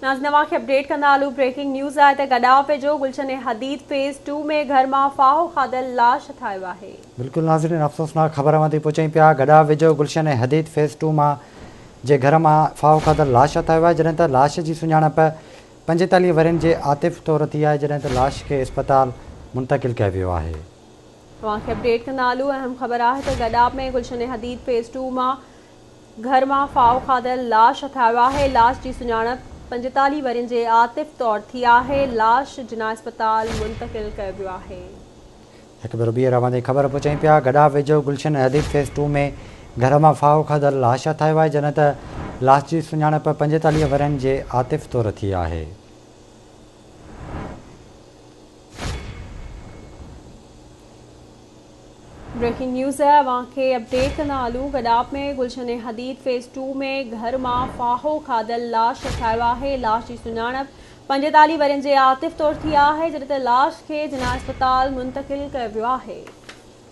नाज़नवा खे अपडेट कंदा हलूं। ब्रेकिंग न्यूज़ आहे त गॾाव वेझो गुलशन हदीद फेज़ 2 में घर मां फाहो खाधल लाश ठाहियो आहे। बिल्कुलु नाज़रीन, अफ़सोसनाक ख़बर अवां ताईं पहुचायूं पिया। गॾाव वेझो गुलशन हदीद फेज़ 2 मां जे घर मां फाहो खाधल लाश ठाहियो आहे, जॾहिं त लाश जी सुञाणप 45 वरनि जे आतिफ़ तौरु थी आहे, जॾहिं त लाश खे इस्पताल मुंतक़िल कयो वियो आहे। तव्हांखे अपडेट कंदा हलूं। अहम ख़बर आहे त गॾाव में गुलशन हदीद फेज़ 2 मां घर मां फाहो खाधल लाश ठाहियो आहे। लाश जी सुञाणप 45 वरनि जे आतिफ़ तौरु थी आहे। लाश जिना इस्पताल मुंतक़िल कयो वियो आहे। हिकु भेरो ॿीहर अवां ताईं ख़बर पहुचायूं पिया। गॾाव वेझो गुलशन हदीद फेज़ 2 में घर मां फाहो खाधल लाश ठाहियो आहे, जॾहिं त लाश जी सुञाणप 45 वरनि जे आतिफ़ तौरु थी आहे। ब्रेकिंग न्यूज़ है, अवांखे अपडेट कंदा हलूं। गॾाव में गुलशन हदीद फेज़ 2 में घर मां फाहो खाधल लाश ठाहियो आहे। लाश जी सुञाणप 45 वरनि जे आतिफ़ तौरु थी आहे, जॾहिं त लाश खे जिना इस्पताल मुंतक़िल कयो वियो आहे।